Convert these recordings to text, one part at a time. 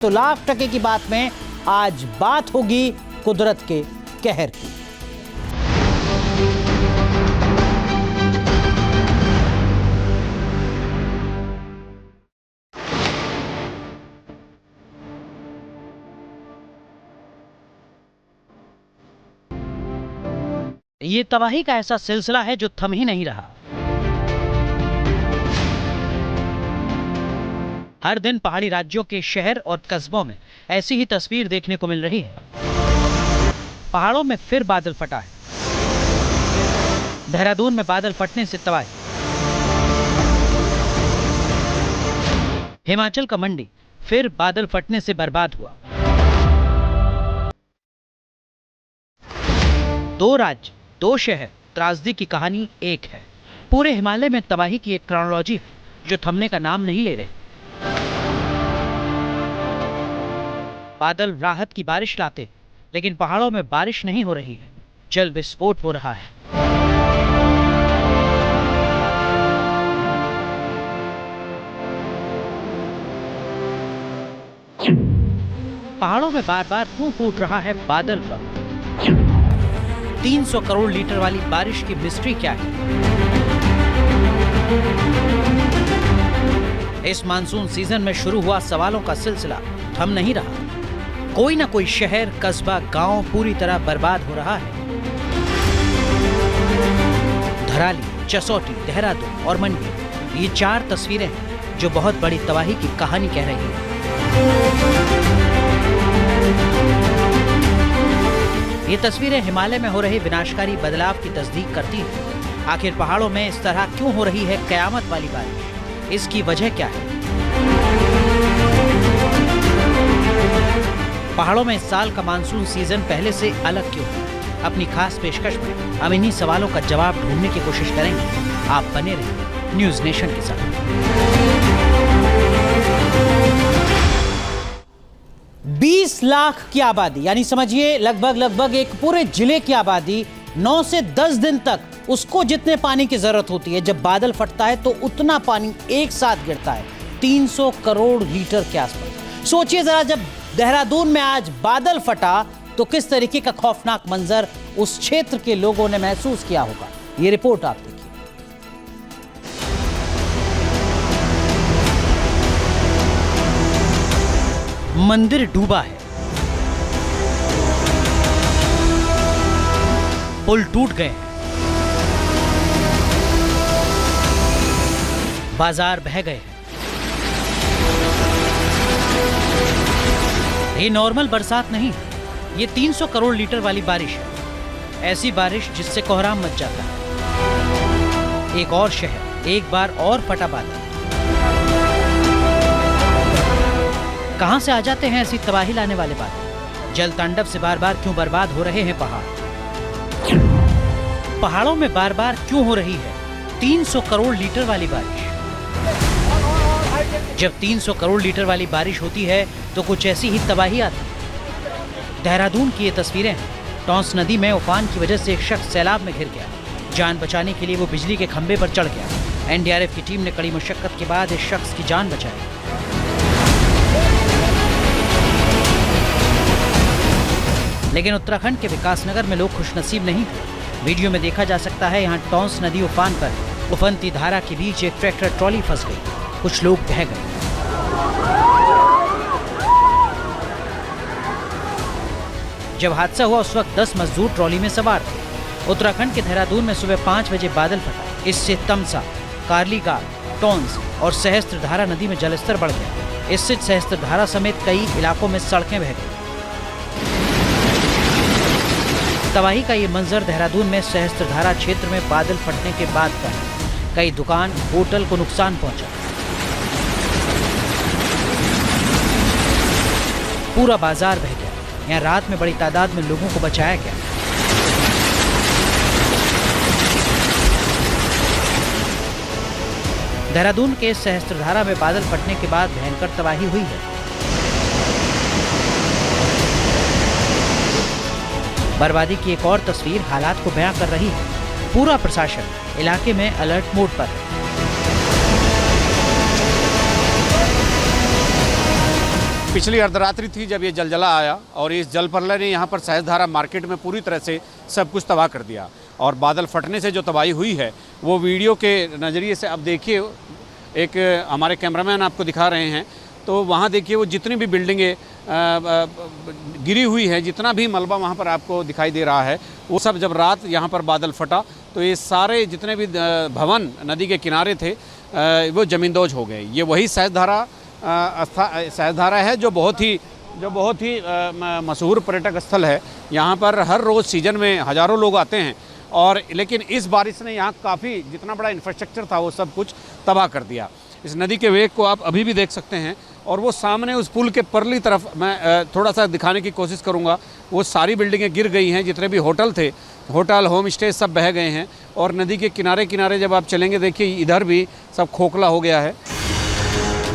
तो लाख टके की बात में आज बात होगी कुदरत के कहर की। ये तबाही का ऐसा सिलसिला है जो थम ही नहीं रहा। हर दिन पहाड़ी राज्यों के शहर और कस्बों में ऐसी ही तस्वीर देखने को मिल रही है। पहाड़ों में फिर बादल फटा है। देहरादून में बादल फटने से तबाही। हिमाचल का मंडी फिर बादल फटने से बर्बाद हुआ। दो राज्य, दो शहर, त्रासदी की कहानी एक है। पूरे हिमालय में तबाही की एक क्रोनोलॉजी है जो थमने का नाम नहीं ले रहे। बादल राहत की बारिश लाते, लेकिन पहाड़ों में बारिश नहीं हो रही है, जल विस्फोट हो रहा है। पहाड़ों में बार बार क्यों फूट रहा है बादल पर? 300 करोड़ लीटर वाली बारिश की मिस्ट्री क्या है? इस मानसून सीजन में शुरू हुआ सवालों का सिलसिला थम नहीं रहा। कोई ना कोई शहर, कस्बा, गांव पूरी तरह बर्बाद हो रहा है। धराली, जसौटी, देहरादून और मंडी, ये चार तस्वीरें हैं जो बहुत बड़ी तबाही की कहानी कह रही है। ये तस्वीरें हिमालय में हो रहे विनाशकारी बदलाव की तस्दीक करती हैं। आखिर पहाड़ों में इस तरह क्यों हो रही है कयामत वाली बारिश? इसकी वजह क्या है? पहाड़ों में इस साल का मानसून सीजन पहले से अलग क्यों है? अपनी खास पेशकश में हम इन्हीं सवालों का जवाब ढूंढने की कोशिश करेंगे। आप बने रहिए न्यूज़ नेशन के साथ। 20 लाख की आबादी, यानी समझिए लगभग एक पूरे जिले की आबादी, 9 से 10 दिन तक उसको जितने पानी की जरूरत होती है, जब बादल फटता है तो उतना पानी एक साथ गिरता है, 300 करोड़ लीटर के आसपास। सोचिए जरा, जब देहरादून में आज बादल फटा तो किस तरीके का खौफनाक मंजर उस क्षेत्र के लोगों ने महसूस किया होगा। ये रिपोर्ट आप देखिए। मंदिर डूबा है, पुल टूट गए, बाजार बह गए। ये नॉर्मल बरसात नहीं, ये 300 करोड़ लीटर वाली बारिश है। ऐसी बारिश जिससे कोहराम मच जाता है। एक और शहर, एक बार और फटा बादल। कहां से आ जाते हैं ऐसी तबाही लाने वाले बादल? जल तांडव से बार बार क्यों बर्बाद हो रहे हैं पहाड़? पहाड़ों में बार बार क्यों हो रही है 300 करोड़ लीटर वाली बारिश? जब 300 करोड़ लीटर वाली बारिश होती है तो कुछ ऐसी ही तबाही आती है। देहरादून की ये तस्वीरें हैं। टॉन्स नदी में उफान की वजह से एक शख्स सैलाब में घिर गया। जान बचाने के लिए वो बिजली के खंभे पर चढ़ गया। एनडीआरएफ की टीम ने कड़ी मशक्कत के बाद इस शख्स की जान बचाई। लेकिन उत्तराखंड के विकासनगर में लोग खुशनसीब नहीं थे। वीडियो में देखा जा सकता है, यहाँ टॉन्स नदी उफान पर उफनती धारा के बीच एक ट्रैक्टर ट्रॉली फंस गई। कुछ लोग बह गए। जब हादसा हुआ उस वक्त 10 मजदूर ट्रॉली में सवार थे। उत्तराखंड के देहरादून में सुबह 5 बजे बादल फटा। इससे तमसा, कार्लीघाट, टॉन्स और सहस्त्रधारा नदी में जलस्तर बढ़ गया। इससे सहस्त्रधारा समेत कई इलाकों में सड़कें बह गई। तबाही का ये मंजर देहरादून में सहस्त्रधारा क्षेत्र में बादल फटने के बाद का है। कई दुकान, होटल को नुकसान पहुंचा। पूरा बाजार बह गया। यहाँ रात में बड़ी तादाद में लोगों को बचाया गया। देहरादून के सहस्त्रधारा में बादल फटने के बाद भयंकर तबाही हुई है। बर्बादी की एक और तस्वीर हालात को बयां कर रही है। पूरा प्रशासन इलाके में अलर्ट मोड पर है। पिछली अर्धरात्रि थी जब ये जलजला आया और इस जल प्रलय ने यहाँ पर सहजधारा मार्केट में पूरी तरह से सब कुछ तबाह कर दिया। और बादल फटने से जो तबाही हुई है वो वीडियो के नज़रिए से अब देखिए, एक हमारे कैमरामैन आपको दिखा रहे हैं, तो वहाँ देखिए वो जितनी भी बिल्डिंगें गिरी हुई हैं, जितना भी मलबा वहाँ पर आपको दिखाई दे रहा है, वो सब जब रात यहाँ पर बादल फटा तो ये सारे जितने भी भवन नदी के किनारे थे वो ज़मींदोज हो गए। ये वही सहजधारा है जो बहुत ही मशहूर पर्यटक स्थल है। यहाँ पर हर रोज़ सीजन में हज़ारों लोग आते हैं और लेकिन इस बारिश ने यहाँ काफ़ी जितना बड़ा इंफ्रास्ट्रक्चर था वो सब कुछ तबाह कर दिया। इस नदी के वेग को आप अभी भी देख सकते हैं और वो सामने उस पुल के परली तरफ मैं थोड़ा सा दिखाने की कोशिश करूँगा। वो सारी बिल्डिंगें गिर गई हैं, जितने भी होटल थे, होटल होम स्टे सब बह गए हैं और नदी के किनारे किनारे जब आप चलेंगे देखिए इधर भी सब खोखला हो गया है।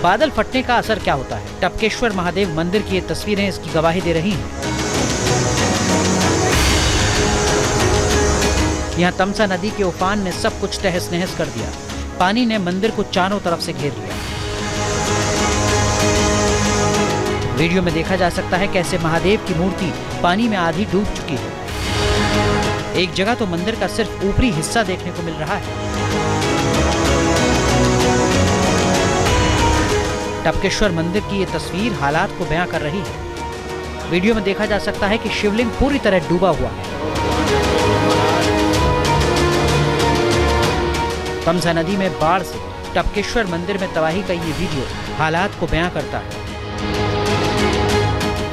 बादल फटने का असर क्या होता है? टपकेश्वर महादेव मंदिर की ये तस्वीरें इसकी गवाही दे रही हैं। यहाँ तमसा नदी के उफान ने सब कुछ तहस नहस कर दिया। पानी ने मंदिर को चारों तरफ से घेर लिया। वीडियो में देखा जा सकता है कैसे महादेव की मूर्ति पानी में आधी डूब चुकी है। एक जगह तो मंदिर का सिर्फ ऊपरी हिस्सा देखने को मिल रहा है। टपकेश्वर मंदिर की ये तस्वीर हालात को बयां कर रही है। वीडियो में देखा जा सकता है कि शिवलिंग पूरी तरह डूबा हुआ है। तमसा नदी में बाढ़ से टपकेश्वर मंदिर में तबाही का ये वीडियो हालात को बयां करता है।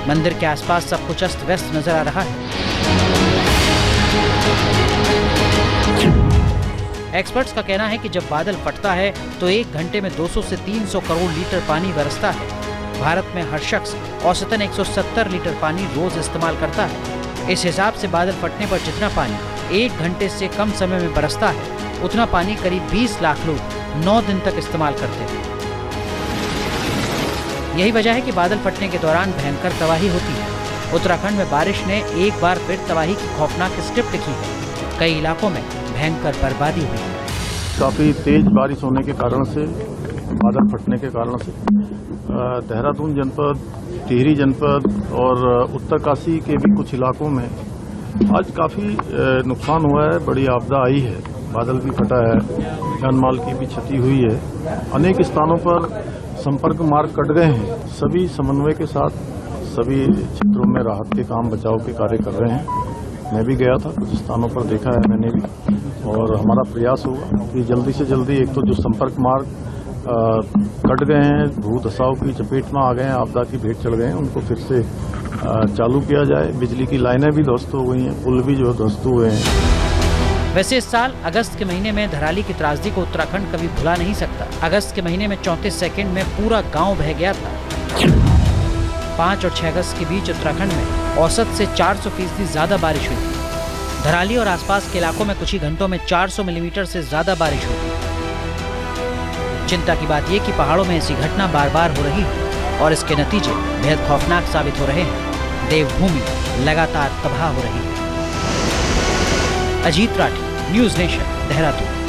मंदिर के आसपास सब कुछ अस्त व्यस्त नजर आ रहा है। एक्सपर्ट्स का कहना है कि जब बादल फटता है तो 1 घंटे में 200 से 300 करोड़ लीटर पानी बरसता है। भारत में हर शख्स औसतन 170 लीटर पानी रोज इस्तेमाल करता है। इस हिसाब से बादल फटने पर जितना पानी 1 घंटे से कम समय में बरसता है, उतना पानी करीब 20 लाख लोग 9 दिन तक इस्तेमाल करते हैं। यही वजह है कि बादल फटने के दौरान भयंकर तबाही होती है। उत्तराखंड में बारिश ने एक बार फिर तबाही की खौफनाक स्क्रिप्ट लिखी है। कई इलाकों में भयंकर बर्बादी हुई है। काफ़ी तेज बारिश होने के कारण से, बादल फटने के कारण से देहरादून जनपद, टिहरी जनपद और उत्तरकाशी के भी कुछ इलाकों में आज काफ़ी नुकसान हुआ है। बड़ी आपदा आई है, बादल भी फटा है, जान माल की भी क्षति हुई है। अनेक स्थानों पर संपर्क मार्ग कट गए हैं। सभी समन्वय के साथ सभी क्षेत्रों में राहत के काम, बचाव के कार्य कर रहे हैं। मैं भी गया था, कुछ स्थानों पर देखा है मैंने भी, और हमारा प्रयास होगा कि जल्दी से जल्दी एक तो जो संपर्क मार्ग कट गए हैं, भू धसाव की चपेट में आ गए हैं, आपदा की भेंट चढ़ गए हैं, उनको फिर से चालू किया जाए। बिजली की लाइनें भी ध्वस्त हो गई हैं, पुल भी जो ध्वस्त हुए हैं। वैसे इस साल अगस्त के महीने में धराली की त्रासदी को उत्तराखंड कभी भुला नहीं सकता। अगस्त के महीने में 34 सेकंड में पूरा गांव बह गया था। 5 और 6 अगस्त के बीच उत्तराखंड में औसत से 400% ज्यादा बारिश हुई थी। धराली और आसपास के इलाकों में कुछ ही घंटों में 400 मिलीमीटर से ज्यादा बारिश हुई। चिंता की बात यह कि पहाड़ों में ऐसी घटना बार बार हो रही है और इसके नतीजे बेहद खौफनाक साबित हो रहे हैं। देवभूमि लगातार तबाह हो रही है। Ajit Rathi, news nation, Dehradun.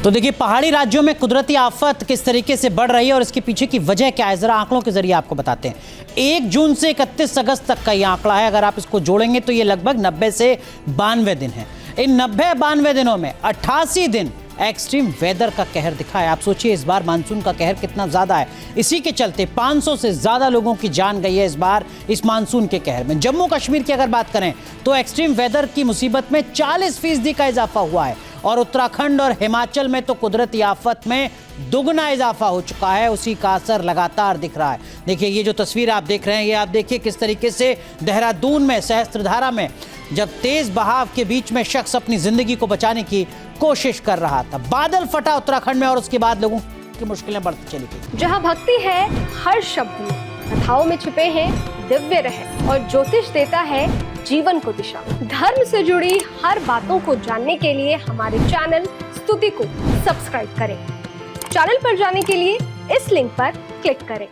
तो देखिए पहाड़ी राज्यों में कुदरती आफत किस तरीके से बढ़ रही है और इसके पीछे की वजह क्या है, जरा आंकड़ों के जरिए आपको बताते हैं। 1 जून से 31 अगस्त तक का ये आंकड़ा है। अगर आप इसको जोड़ेंगे तो ये लगभग 90 से 92 दिन है। इन 90-92 दिनों में 88 दिन एक्सट्रीम वेदर का कहर दिखा है। आप सोचिए इस बार मानसून का कहर कितना ज्यादा है। इसी के चलते 500 से ज्यादा लोगों की जान गई है इस बार इस मानसून के कहर में। जम्मू कश्मीर की अगर बात करें तो एक्सट्रीम वेदर की मुसीबत में 40% का इजाफा हुआ है और उत्तराखंड और हिमाचल में तो कुदरती आफत में दुगना इजाफा हो चुका है। उसी का असर लगातार दिख रहा है। देखिए ये जो तस्वीर आप देख रहे हैं, ये आप देखिए किस तरीके से देहरादून में सहस्त्रधारा में जब तेज बहाव के बीच में शख्स अपनी जिंदगी को बचाने की कोशिश कर रहा था, बादल फटा उत्तराखंड में और उसके बाद लोगों की मुश्किलें बढ़ती चली गई। जहां भक्ति है हर शब्द में, कथाओं में छिपे हैं दिव्य रहस्य और ज्योतिष देता है जीवन को दिशा। धर्म से जुड़ी हर बातों को जानने के लिए हमारे चैनल स्तुति को सब्सक्राइब करें। चैनल पर जाने के लिए इस लिंक पर क्लिक करें।